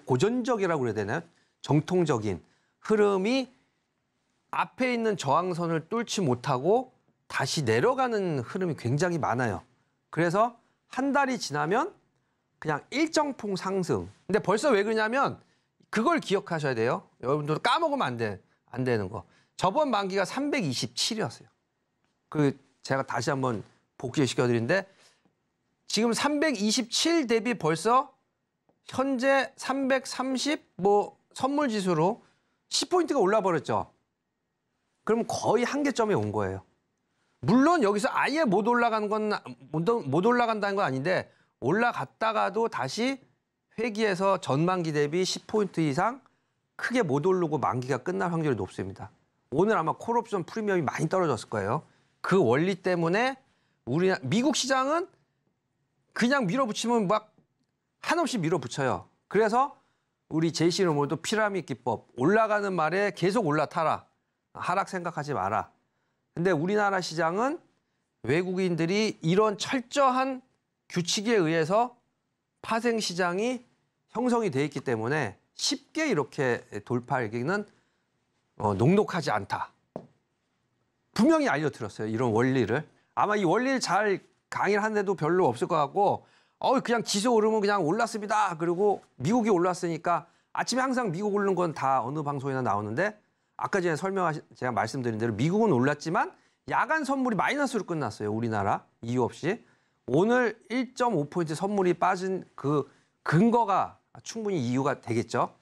고전적이라고 그래야 되나요? 정통적인 흐름이 앞에 있는 저항선을 뚫지 못하고 다시 내려가는 흐름이 굉장히 많아요. 그래서 한 달이 지나면 그냥 일정폭 상승. 근데 벌써 왜 그러냐면 그걸 기억하셔야 돼요. 여러분들 까먹으면 안 되는 거. 저번 만기가 327이었어요. 제가 다시 한번 복귀시켜 드리는데 지금 327 대비 벌써 현재 330 선물 지수로 10포인트가 올라 버렸죠. 그럼 거의 한계점에 온 거예요. 물론 여기서 아예 못 올라간다는 건 아닌데 올라갔다가도 다시 회기에서 전만기 대비 10포인트 이상 크게 못 오르고 만기가 끝날 확률이 높습니다. 오늘 아마 콜옵션 프리미엄이 많이 떨어졌을 거예요. 그 원리 때문에 미국 시장은 그냥 밀어붙이면 막 한없이 밀어붙여요. 그래서 우리 제시 로모도 피라미드 기법 올라가는 말에 계속 올라타라. 하락 생각하지 마라. 근데 우리나라 시장은 외국인들이 이런 철저한 규칙에 의해서 파생 시장이 형성이 돼 있기 때문에 쉽게 이렇게 돌파하기는 녹록하지 않다. 분명히 알려드렸어요. 이런 원리를. 아마 이 원리를 잘 강의를 하는데도 별로 없을 것 같고 그냥 지수 오르면 그냥 올랐습니다. 그리고 미국이 올랐으니까 아침에 항상 미국 오르는 건 다 어느 방송이나 나오는데 아까 전에 제가 말씀드린 대로 미국은 올랐지만 야간 선물이 마이너스로 끝났어요. 우리나라 이유 없이. 오늘 1.5포인트 선물이 빠진 그 근거가 충분히 이유가 되겠죠.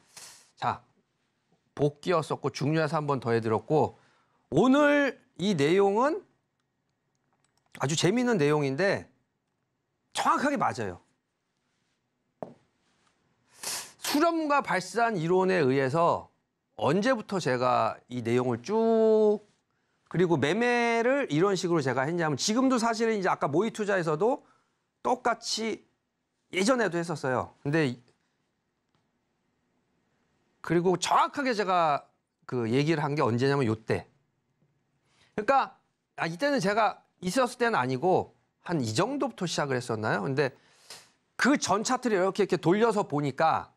자, 복귀였었고 중요해서 한 번 더 해드렸고 오늘 이 내용은 아주 재미있는 내용인데 정확하게 맞아요. 수렴과 발산 이론에 의해서 언제부터 제가 이 내용을 쭉 그리고 매매를 이런 식으로 제가 했냐면 지금도 사실은 이제 아까 모의 투자에서도 똑같이 예전에도 했었어요. 근데 그리고 정확하게 제가 그 얘기를 한 게 언제냐면 요때. 그러니까 이때는 제가 있었을 때는 아니고 한 이 정도부터 시작을 했었나요? 근데 그 전 차트를 이렇게 돌려서 보니까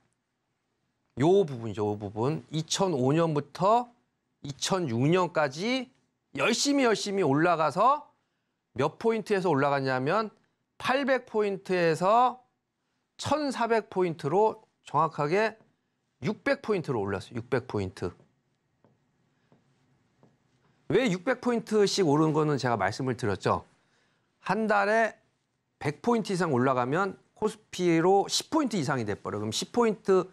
요 부분이죠. 요 부분. 2005년부터 2006년까지 열심히 올라가서 몇 포인트에서 올라갔냐면 800포인트에서 1400포인트로 정확하게 600포인트로 올랐어요. 600포인트. 왜 600포인트씩 오른 거는 제가 말씀을 드렸죠. 한 달에 100포인트 이상 올라가면 코스피로 10포인트 이상이 돼버려. 그럼 10포인트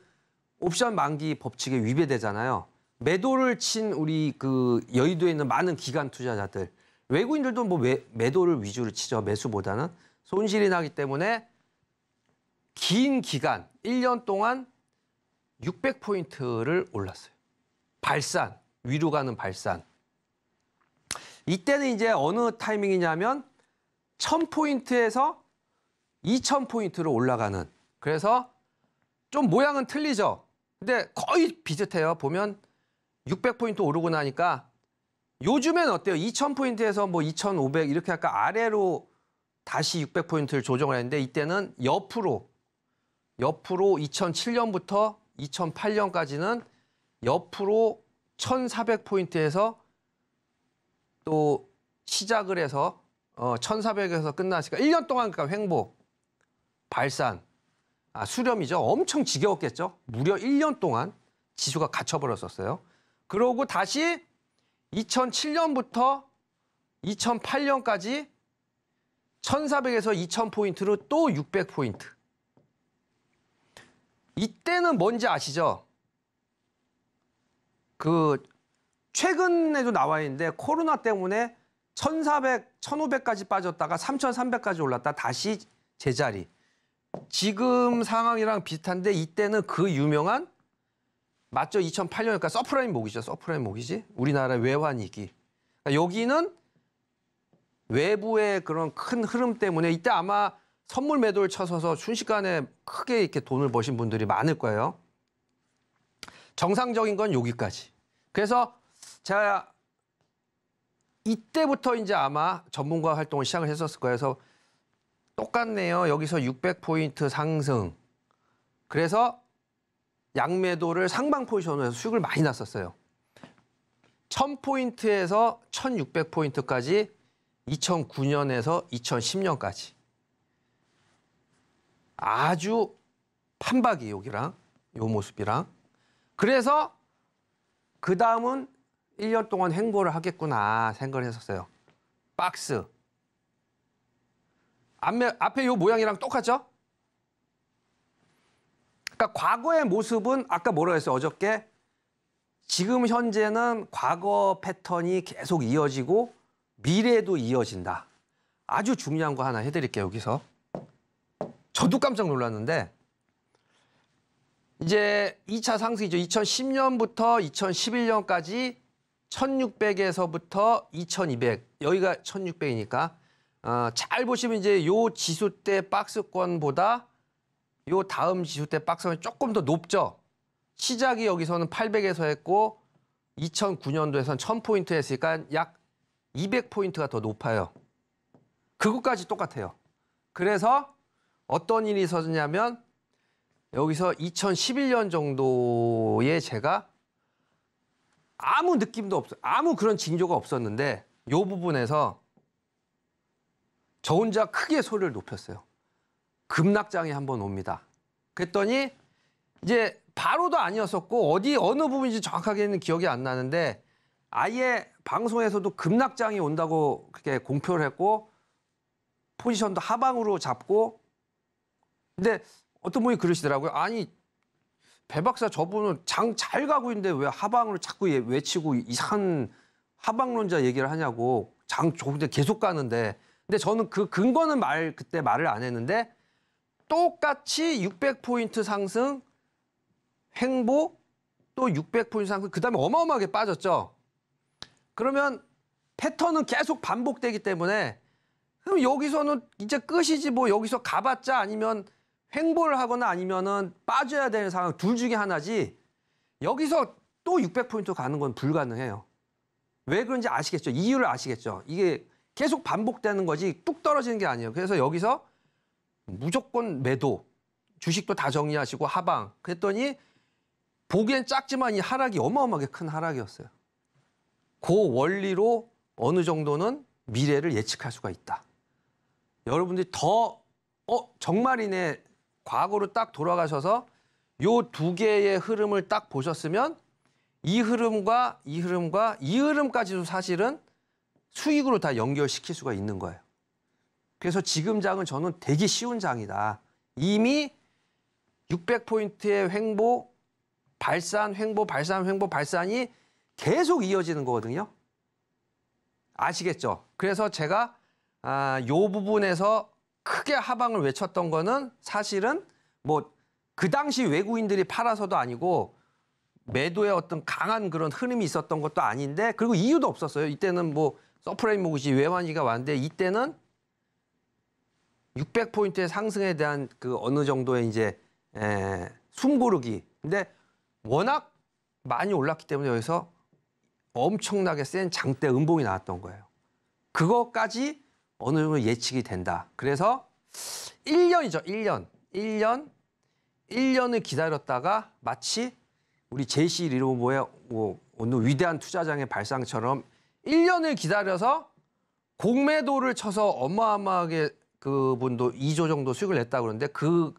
옵션 만기 법칙에 위배되잖아요. 매도를 친 우리 그 여의도에 있는 많은 기관 투자자들, 외국인들도 뭐 매도를 위주로 치죠. 매수보다는 손실이 나기 때문에 긴 기간 1년 동안 600포인트를 올랐어요. 발산, 위로 가는 발산. 이때는 이제 어느 타이밍이냐면 1000포인트에서 2000포인트로 올라가는. 그래서 좀 모양은 틀리죠. 근데 거의 비슷해요. 보면 600포인트 오르고 나니까 요즘엔 어때요? 2000포인트에서 뭐 2500 이렇게 할까 아래로 다시 600포인트를 조정을 했는데 이때는 옆으로 2007년부터 2008년까지는 옆으로 1400포인트에서 또 시작을 해서 1400에서 끝났으니까 1년 동안 그러니까 횡보, 발산, 수렴이죠. 엄청 지겨웠겠죠. 무려 1년 동안 지수가 갇혀버렸었어요. 그러고 다시 2007년부터 2008년까지 1400에서 2000포인트로 또 600포인트. 이때는 뭔지 아시죠? 그 최근에도 나와 있는데 코로나 때문에 1400, 1500까지 빠졌다가 3300까지 올랐다 다시 제자리. 지금 상황이랑 비슷한데 이때는 그 유명한 맞죠? 2008년이니까 서프라임 모기죠. 서프라임 모기지. 우리나라 외환위기. 그러니까 여기는 외부의 그런 큰 흐름 때문에 이때 아마 선물 매도를 쳐서서 순식간에 크게 이렇게 돈을 버신 분들이 많을 거예요. 정상적인 건 여기까지. 그래서 제가 이때부터 이제 아마 전문가 활동을 시작을 했었을 거예요. 그래서 똑같네요. 여기서 600포인트 상승. 그래서 양매도를 상방 포지션으로 해서 수익을 많이 났었어요. 1000포인트에서 1600포인트까지 2009년에서 2010년까지. 아주 판박이 여기랑 요 모습이랑. 그래서 그 다음은 1년 동안 횡보를 하겠구나 생각을 했었어요. 박스. 앞에 요 모양이랑 똑같죠? 그러니까 과거의 모습은 아까 뭐라고 했어요? 어저께 지금 현재는 과거 패턴이 계속 이어지고 미래에도 이어진다. 아주 중요한 거 하나 해드릴게요. 여기서. 저도 깜짝 놀랐는데 이제 2차 상승이죠. 2010년부터 2011년까지 1600에서부터 2200. 여기가 1600이니까 잘 보시면 이제 요 지수 대 박스권보다 요 다음 지수 대 박스권이 조금 더 높죠. 시작이 여기서는 800에서 했고 2009년도에서는 1000포인트 했으니까 약 200포인트가 더 높아요. 그것까지 똑같아요. 그래서 어떤 일이 있었냐면 여기서 2011년 정도에 제가 아무 느낌도 없어, 아무 그런 징조가 없었는데 이 부분에서 저 혼자 크게 소리를 높였어요. 급락장이 한번 옵니다. 그랬더니 이제 바로도 아니었었고 어느 부분인지 정확하게는 기억이 안 나는데 아예 방송에서도 급락장이 온다고 그렇게 공표를 했고 포지션도 하방으로 잡고 근데 어떤 분이 그러시더라고요. 아니 배 박사 저분은 장 잘 가고 있는데 왜 하방으로 자꾸 외치고 이상한 하방론자 얘기를 하냐고. 장 좋은데 계속 가는데. 근데 저는 그 근거는 그때 말을 안 했는데 똑같이 600포인트 상승 횡보 또 600포인트 상승 그다음에 어마어마하게 빠졌죠. 그러면 패턴은 계속 반복되기 때문에 그럼 여기서는 이제 끝이지 뭐 여기서 가봤자 아니면 횡보를 하거나 아니면은 빠져야 되는 상황 둘 중에 하나지 여기서 또 600포인트 가는 건 불가능해요. 왜 그런지 아시겠죠? 이유를 아시겠죠? 이게 계속 반복되는 거지 뚝 떨어지는 게 아니에요. 그래서 여기서 무조건 매도, 주식도 다 정리하시고 하방. 그랬더니 보기엔 작지만 이 하락이 어마어마하게 큰 하락이었어요. 그 원리로 어느 정도는 미래를 예측할 수가 있다. 여러분들이 더 정말이네 과거로 딱 돌아가셔서 요 두 개의 흐름을 딱 보셨으면 이 흐름과 이 흐름과 이 흐름까지도 사실은 수익으로 다 연결시킬 수가 있는 거예요. 그래서 지금 장은 저는 되게 쉬운 장이다. 이미 600포인트의 횡보, 발산, 횡보, 발산, 횡보, 발산이 계속 이어지는 거거든요. 아시겠죠? 그래서 제가 요 부분에서 크게 하방을 외쳤던 거는 사실은 뭐 그 당시 외국인들이 팔아서도 아니고 매도의 어떤 강한 그런 흐름이 있었던 것도 아닌데, 그리고 이유도 없었어요. 이때는 뭐 서프라임 모기지 외환위기가 왔는데, 이때는 600포인트의 상승에 대한 그 어느 정도의 이제 숨고르기. 근데 워낙 많이 올랐기 때문에 여기서 엄청나게 센 장대 음봉이 나왔던 거예요. 그것까지 어느 정도 예측이 된다. 그래서 1년이죠. 1년을 기다렸다가 마치 우리 제시 리로버의 어느 위대한 투자장의 발상처럼 1년을 기다려서 공매도를 쳐서 어마어마하게 그분도 2조 정도 수익을 냈다고 그러는데, 그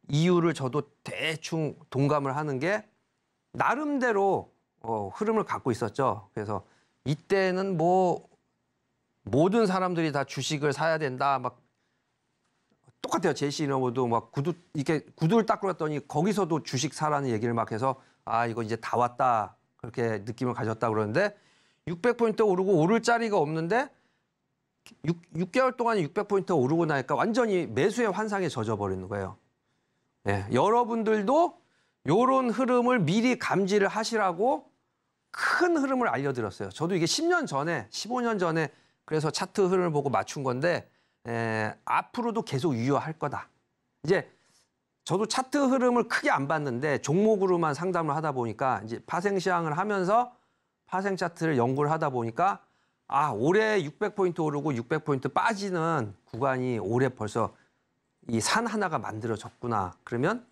이유를 저도 대충 동감을 하는 게 나름대로 흐름을 갖고 있었죠. 그래서 이때는 뭐 모든 사람들이 다 주식을 사야 된다, 막 똑같아요. 제시 리로버도 막 구두를 딱 꿇었더니 거기서도 주식 사라는 얘기를 막 해서 이거 이제 다 왔다, 그렇게 느낌을 가졌다 그러는데, 600포인트 오르고 오를 자리가 없는데 6개월 동안에 600포인트가 오르고 나니까 완전히 매수의 환상에 젖어버리는 거예요. 네, 여러분들도 이런 흐름을 미리 감지를 하시라고 큰 흐름을 알려드렸어요. 저도 이게 10년 전에, 15년 전에 그래서 차트 흐름을 보고 맞춘 건데, 앞으로도 계속 유효할 거다. 이제 저도 차트 흐름을 크게 안 봤는데 종목으로만 상담을 하다 보니까, 이제 파생시황을 하면서 파생 차트를 연구를 하다 보니까 올해 600포인트 오르고 600포인트 빠지는 구간이 올해 벌써 이 산 하나가 만들어졌구나. 그러면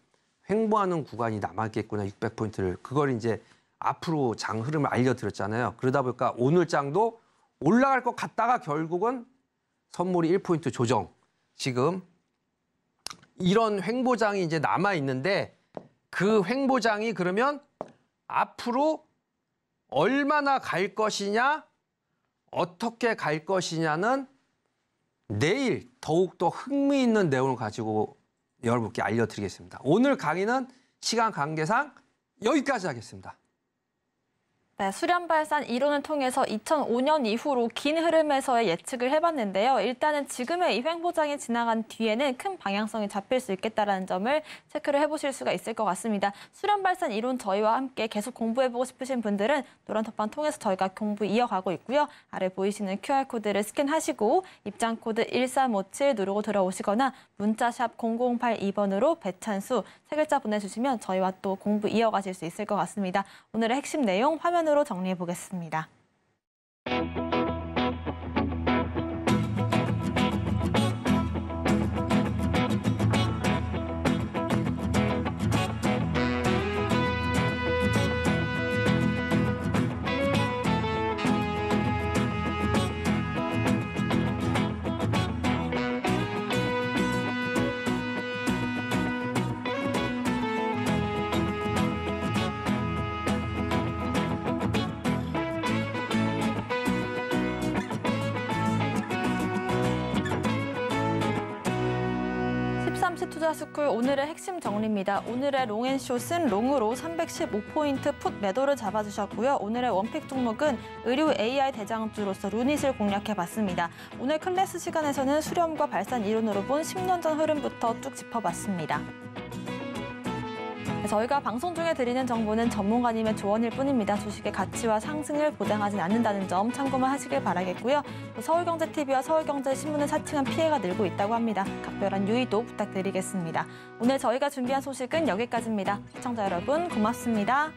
횡보하는 구간이 남았겠구나, 600포인트를. 그걸 이제 앞으로 장 흐름을 알려드렸잖아요. 그러다 보니까 오늘 장도 올라갈 것 같다가 결국은 선물이 1포인트 조정. 지금 이런 횡보장이 이제 남아있는데, 그 횡보장이 그러면 앞으로 얼마나 갈 것이냐, 어떻게 갈 것이냐는 내일 더욱더 흥미있는 내용을 가지고 여러분께 알려드리겠습니다. 오늘 강의는 시간 관계상 여기까지 하겠습니다. 네, 수렴발산 이론을 통해서 2005년 이후로 긴 흐름에서의 예측을 해봤는데요. 일단은 지금의 이 횡보장이 지나간 뒤에는 큰 방향성이 잡힐 수 있겠다는 점을 체크를 해보실 수가 있을 것 같습니다. 수렴발산 이론 저희와 함께 계속 공부해보고 싶으신 분들은 노란톡방 통해서 저희가 공부 이어가고 있고요. 아래 보이시는 QR코드를 스캔하시고 입장코드 1357 누르고 들어오시거나 문자샵 0082번으로 배찬수 3글자 보내주시면 저희와 또 공부 이어가실 수 있을 것 같습니다. 오늘의 핵심 내용 화면으로 정리해 보겠습니다. 투자스쿨 오늘의 핵심 정리입니다. 오늘의 롱앤숏은 롱으로 315포인트 풋 매도를 잡아주셨고요. 오늘의 원픽 종목은 의류 AI 대장주로서 루닛을 공략해봤습니다. 오늘 클래스 시간에서는 수렴과 발산 이론으로 본 10년 전 흐름부터 쭉 짚어봤습니다. 저희가 방송 중에 드리는 정보는 전문가님의 조언일 뿐입니다. 주식의 가치와 상승을 보장하진 않는다는 점 참고만 하시길 바라겠고요. 서울경제TV와 서울경제신문을 사칭한 피해가 늘고 있다고 합니다. 각별한 유의도 부탁드리겠습니다. 오늘 저희가 준비한 소식은 여기까지입니다. 시청자 여러분 고맙습니다.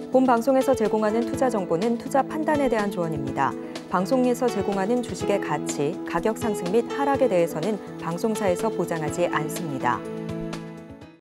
본 방송에서 제공하는 투자 정보는 투자 판단에 대한 조언입니다. 방송에서 제공하는 주식의 가치, 가격 상승 및 하락에 대해서는 방송사에서 보장하지 않습니다.